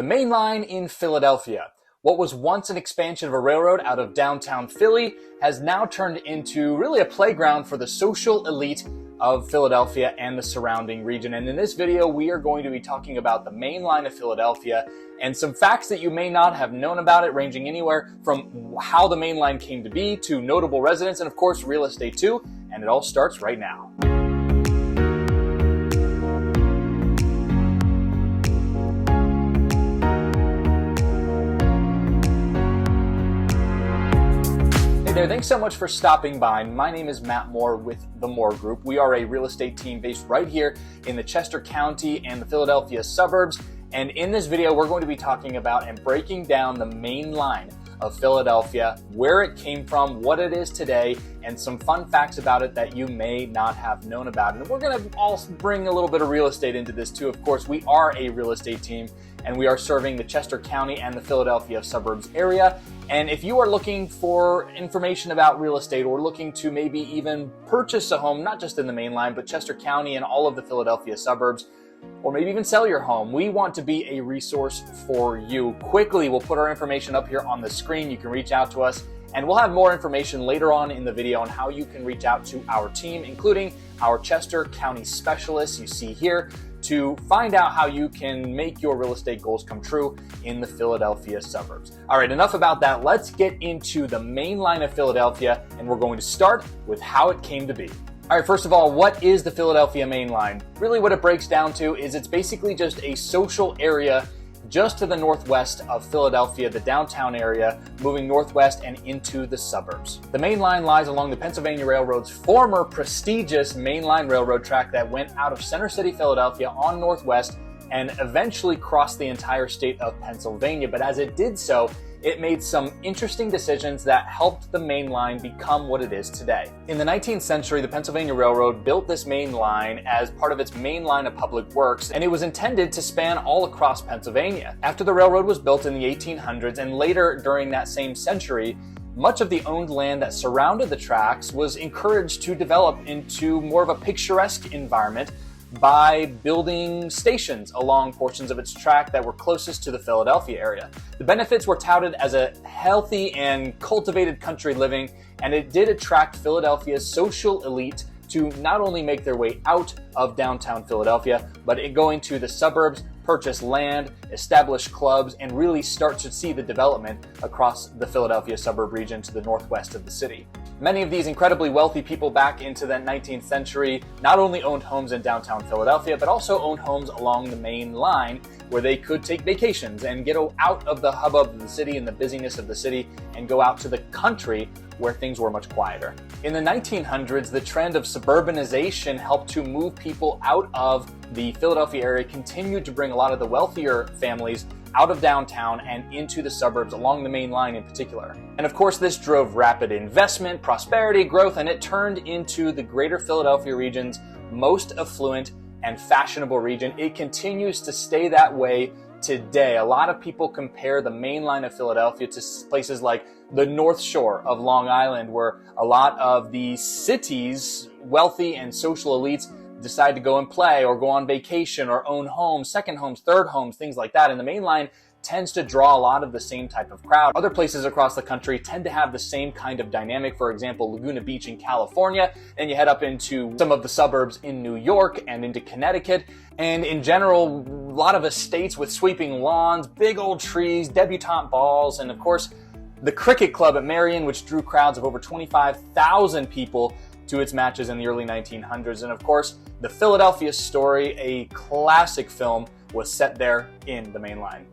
The main line in Philadelphia. What was once an expansion of a railroad out of downtown Philly has now turned into really a playground for the social elite of Philadelphia and the surrounding region. And in this video, we are going to be talking about the main line of Philadelphia and some facts that you may not have known about it, ranging anywhere from how the main line came to be to notable residents and of course real estate too. And it all starts right now. Hey there, thanks so much for stopping by. My name is Matt Moore with the Moore Group. We are a real estate team based right here in the Chester County and the Philadelphia suburbs. And in this video, we're going to be talking about and breaking down the main line of Philadelphia, where it came from, what it is today, and some fun facts about it that you may not have known about. And we're going to also bring a little bit of real estate into this too. Of course, we are a real estate team and we are serving the Chester County and the Philadelphia suburbs area. And if you are looking for information about real estate or looking to maybe even purchase a home, not just in the main line, but Chester County and all of the Philadelphia suburbs, or maybe even sell your home, we want to be a resource for you. Quickly, we'll put our information up here on the screen. You can reach out to us, and we'll have more information later on in the video on how you can reach out to our team, including our Chester County specialists you see here, to find out how you can make your real estate goals come true in the Philadelphia suburbs. All right, enough about that. Let's get into the main line of Philadelphia, and we're going to start with how it came to be. All right, first of all, what is the Philadelphia main line? Really what it breaks down to is it's basically just a social area just to the northwest of Philadelphia, the downtown area, moving northwest and into the suburbs. The main line lies along the Pennsylvania Railroad's former prestigious main line railroad track that went out of Center City, Philadelphia on northwest and eventually crossed the entire state of Pennsylvania. But as it did so, it made some interesting decisions that helped the main line become what it is today. In the 19th century, the Pennsylvania Railroad built this main line as part of its main line of public works, and it was intended to span all across Pennsylvania. After the railroad was built in the 1800s and later during that same century, much of the owned land that surrounded the tracks was encouraged to develop into more of a picturesque environment by building stations along portions of its track that were closest to the Philadelphia area. The benefits were touted as a healthy and cultivated country living, and it did attract Philadelphia's social elite to not only make their way out of downtown Philadelphia, but going to the suburbs, purchase land, establish clubs, and really start to see the development across the Philadelphia suburb region to the northwest of the city. Many of these incredibly wealthy people back into the 19th century not only owned homes in downtown Philadelphia, but also owned homes along the main line where they could take vacations and get out of the hubbub of the city and the busyness of the city and go out to the country where things were much quieter. In the 1900s, the trend of suburbanization helped to move people out of the Philadelphia area, continued to bring a lot of the wealthier families out of downtown and into the suburbs along the main line in particular. And of course, this drove rapid investment, prosperity, growth, and it turned into the greater Philadelphia region's most affluent and fashionable region. It continues to stay that way today. A lot of people compare the main line of Philadelphia to places like the North Shore of Long Island, where a lot of the city's wealthy and social elites decide to go and play or go on vacation or own homes, second homes, third homes, things like that. And the main line tends to draw a lot of the same type of crowd. Other places across the country tend to have the same kind of dynamic. For example, Laguna Beach in California, and you head up into some of the suburbs in New York and into Connecticut. And in general, a lot of estates with sweeping lawns, big old trees, debutante balls, and of course, the Cricket Club at Marion, which drew crowds of over 25,000 people to its matches in the early 1900s. And of course, The Philadelphia Story, a classic film, was set there in the main line.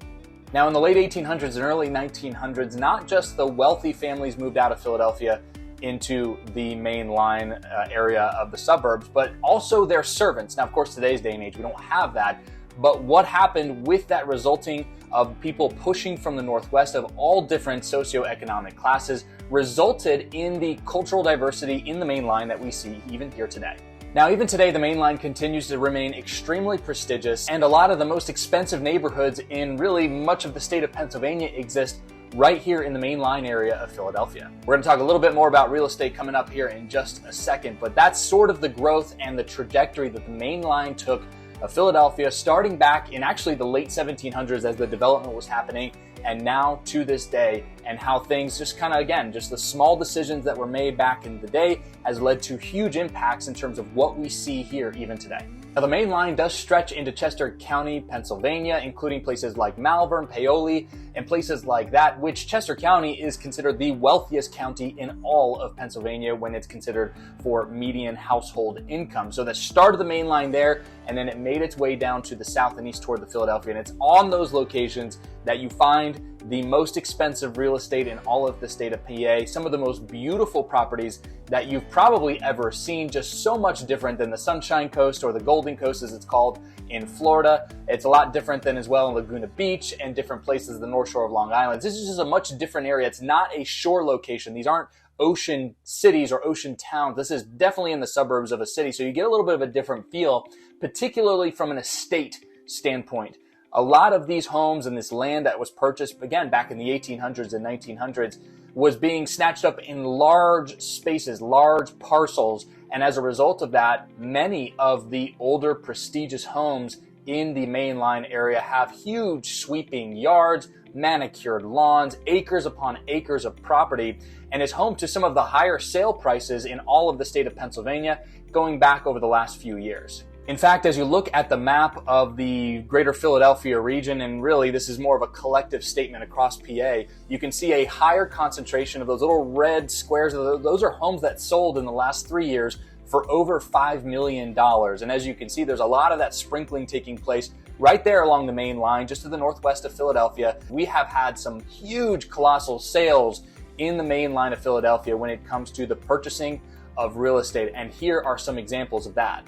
Now, in the late 1800s and early 1900s, not just the wealthy families moved out of Philadelphia into the main line area of the suburbs, but also their servants. Now, of course, today's day and age, we don't have that. But what happened with that resulting of people pushing from the northwest of all different socioeconomic classes resulted in the cultural diversity in the main line that we see even here today. Now, even today, the main line continues to remain extremely prestigious, and a lot of the most expensive neighborhoods in really much of the state of Pennsylvania exist right here in the main line area of Philadelphia. We're going to talk a little bit more about real estate coming up here in just a second, but that's sort of the growth and the trajectory that the main line took of Philadelphia, starting back in actually the late 1700s as the development was happening, and now to this day, and how things just kind of, again, just the small decisions that were made back in the day has led to huge impacts in terms of what we see here even today. Now, the main line does stretch into Chester County, Pennsylvania, including places like Malvern, Paoli, and places like that, which Chester County is considered the wealthiest county in all of Pennsylvania when it's considered for median household income. So that started the main line there, and then it made its way down to the south and east toward the Philadelphia. And it's on those locations that you find the most expensive real estate in all of the state of PA, some of the most beautiful properties that you've probably ever seen, just so much different than the Sunshine Coast or the Golden Coast as it's called in Florida. It's a lot different than as well in Laguna Beach and different places, the North Shore of Long Island. This is just a much different area. It's not a shore location. These aren't ocean cities or ocean towns. This is definitely in the suburbs of a city. So you get a little bit of a different feel, particularly from an estate standpoint. A lot of these homes and this land that was purchased, again, back in the 1800s and 1900s, was being snatched up in large spaces, large parcels. And as a result of that, many of the older prestigious homes in the mainline area have huge sweeping yards, manicured lawns, acres upon acres of property, and is home to some of the higher sale prices in all of the state of Pennsylvania going back over the last few years. In fact, as you look at the map of the greater Philadelphia region, and really this is more of a collective statement across PA, you can see a higher concentration of those little red squares. Those are homes that sold in the last 3 years for over $5 million. And as you can see, there's a lot of that sprinkling taking place right there along the main line, just to the northwest of Philadelphia. We have had some huge, colossal sales in the main line of Philadelphia when it comes to the purchasing of real estate. And here are some examples of that.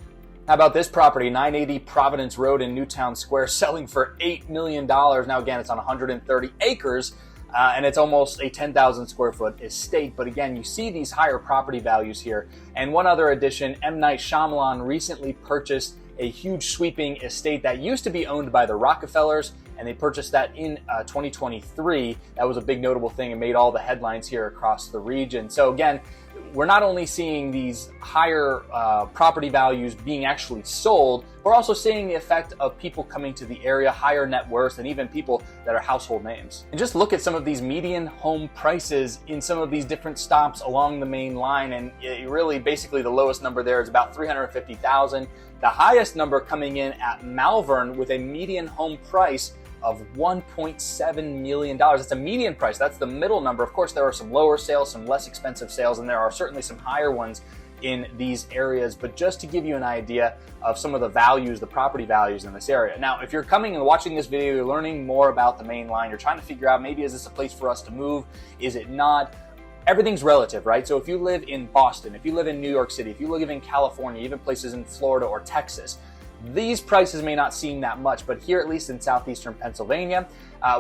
How about this property, 980 Providence Road in Newtown Square, selling for $8 million. Now, again, it's on 130 acres, and it's almost a 10,000 square foot estate. But again, you see these higher property values here. And one other addition, M. Night Shyamalan recently purchased a huge sweeping estate that used to be owned by the Rockefellers, and they purchased that in 2023. That was a big notable thing and made all the headlines here across the region. So again, we're not only seeing these higher property values being actually sold, we're also seeing the effect of people coming to the area, higher net worth, and even people that are household names. And just look at some of these median home prices in some of these different stops along the main line, and it really basically the lowest number there is about $350,000. The highest number coming in at Malvern with a median home price of $1.7 million. It's a median price. That's the middle number. Of course, there are some lower sales, some less expensive sales, and there are certainly some higher ones in these areas. But just to give you an idea of some of the values, the property values in this area. Now, if you're coming and watching this video, you're learning more about the main line, you're trying to figure out, maybe is this a place for us to move? Is it not? Everything's relative, right? So if you live in Boston, if you live in New York City, if you live in California, even places in Florida or Texas, these prices may not seem that much, but here, at least in southeastern Pennsylvania,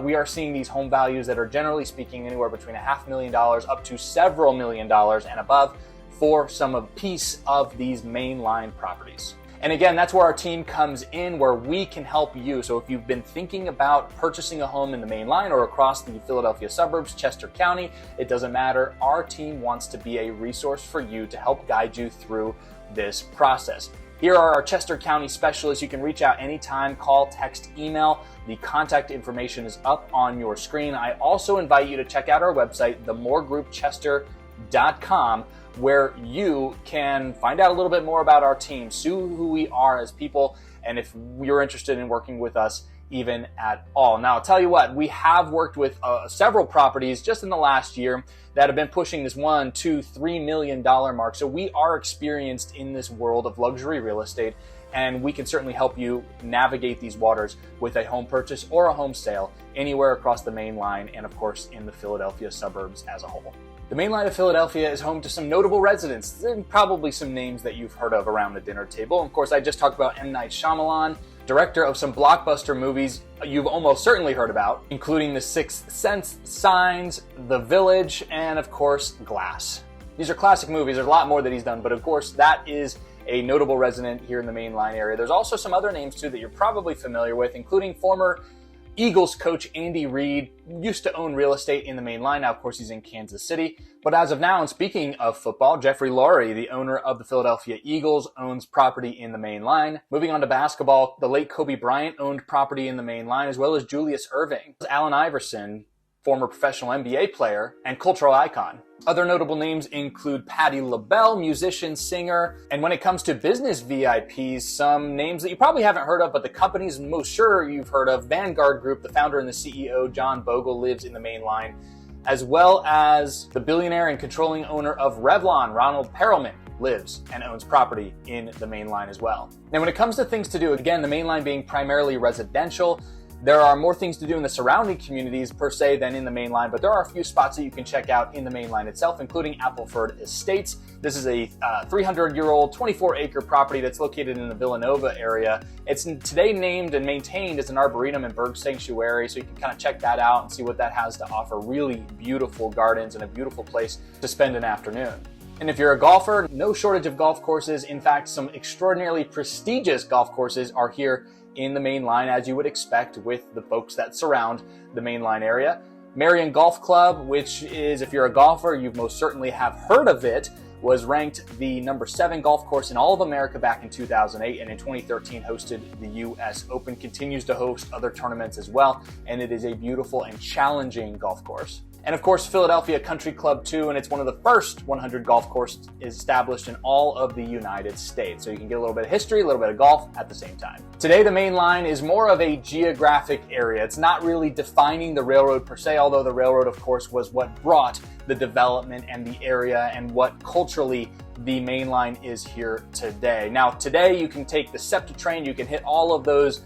we are seeing these home values that are generally speaking anywhere between $500,000 up to several $1 million and above for some of piece of these mainline properties. And again, that's where our team comes in, where we can help you. So if you've been thinking about purchasing a home in the main line or across the Philadelphia suburbs, Chester County, it doesn't matter. Our team wants to be a resource for you to help guide you through this process. Here are our Chester County specialists. You can reach out anytime, call, text, email. The contact information is up on your screen. I also invite you to check out our website, themoregroupchester.com, where you can find out a little bit more about our team, see who we are as people, and if you're interested in working with us even at all. Now, I'll tell you what, we have worked with several properties just in the last year that have been pushing this $1, $2, $3 million mark. So we are experienced in this world of luxury real estate, and we can certainly help you navigate these waters with a home purchase or a home sale anywhere across the main line, and of course in the Philadelphia suburbs as a whole. The main line of Philadelphia is home to some notable residents, and probably some names that you've heard of around the dinner table. Of course, I just talked about M. Night Shyamalan, director of some blockbuster movies you've almost certainly heard about, including The Sixth Sense, Signs, The Village, and of course, Glass. These are classic movies. There's a lot more that he's done, but of course, that is a notable resident here in the main line area. There's also some other names too that you're probably familiar with, including former Eagles coach Andy Reid used to own real estate in the main line. Now, of course, he's in Kansas City. But as of now, and speaking of football, Jeffrey Lurie, the owner of the Philadelphia Eagles, owns property in the main line. Moving on to basketball, the late Kobe Bryant owned property in the main line, as well as Julius Erving. Allen Iverson, former professional NBA player and cultural icon. Other notable names include Patti LaBelle, musician, singer. And when it comes to business VIPs, some names that you probably haven't heard of, but the companies most sure you've heard of. Vanguard Group, the founder and the CEO, John Bogle, lives in the main line, as well as the billionaire and controlling owner of Revlon, Ronald Perelman, lives and owns property in the main line as well. Now, when it comes to things to do, again, the main line being primarily residential, there are more things to do in the surrounding communities per se than in the main line, but there are a few spots that you can check out in the main line itself, including Appleford Estates. This is a 300-year-old, 24-acre property that's located in the Villanova area. It's today named and maintained as an arboretum and bird sanctuary, so you can kind of check that out and see what that has to offer. Really beautiful gardens and a beautiful place to spend an afternoon. And if you're a golfer, no shortage of golf courses. In fact, some extraordinarily prestigious golf courses are here in the main line, as you would expect with the folks that surround the main line area. Marion Golf Club, which is, if you're a golfer, you most certainly have heard of it, was ranked the number 7 golf course in all of America back in 2008, and in 2013 hosted the US Open, continues to host other tournaments as well, and it is a beautiful and challenging golf course. And of course, Philadelphia Country Club 2, and it's one of the first 100 golf courses established in all of the United States. So you can get a little bit of history, a little bit of golf at the same time. Today, the main line is more of a geographic area. It's not really defining the railroad per se, although the railroad, of course, was what brought the development and the area and what culturally the main line is here today. Now, today you can take the SEPTA train, you can hit all of those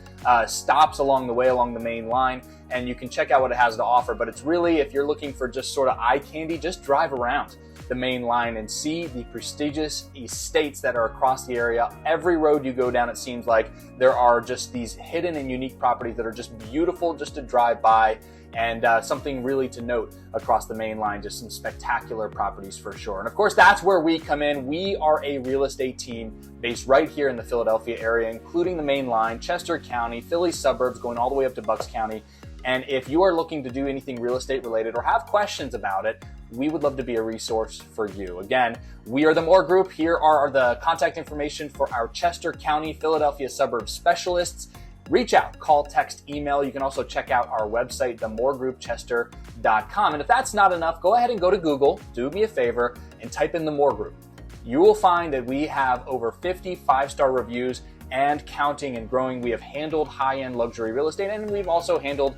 stops along the way along the main line, and you can check out what it has to offer. But it's really, if you're looking for just sort of eye candy, just drive around the main line and see the prestigious estates that are across the area. Every road you go down, it seems like there are just these hidden and unique properties that are just beautiful just to drive by, and something really to note across the main line, just some spectacular properties for sure. And of course, that's where we come in. We are a real estate team based right here in the Philadelphia area, including the main line, Chester County, Philly suburbs, going all the way up to Bucks County. And if you are looking to do anything real estate related or have questions about it, we would love to be a resource for you. Again, we are the Moore Group. Here are the contact information for our Chester County, Philadelphia suburb specialists. Reach out, call, text, email. You can also check out our website, themoregroupchester.com. And if that's not enough, go ahead and go to Google, do me a favor, and type in the Moore Group. You will find that we have over 50 5-star reviews and counting and growing. We have handled high-end luxury real estate, and we've also handled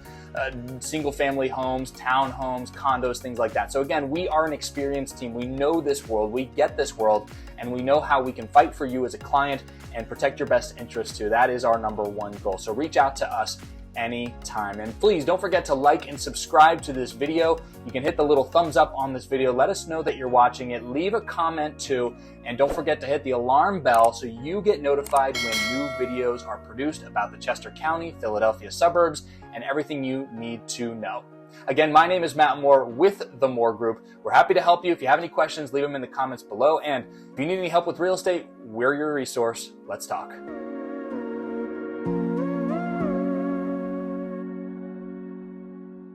single-family homes, townhomes, condos, things like that. So again, we are an experienced team. We know this world, we get this world, and we know how we can fight for you as a client and protect your best interests too. That is our number one goal. So reach out to us anytime. And please don't forget to like and subscribe to this video. You can hit the little thumbs up on this video. Let us know that you're watching it. Leave a comment too. And don't forget to hit the alarm bell so you get notified when new videos are produced about the Chester County, Philadelphia suburbs, and everything you need to know. Again, my name is Matt Moore with the Moore Group. We're happy to help you. If you have any questions, leave them in the comments below. And if you need any help with real estate, we're your resource. Let's talk.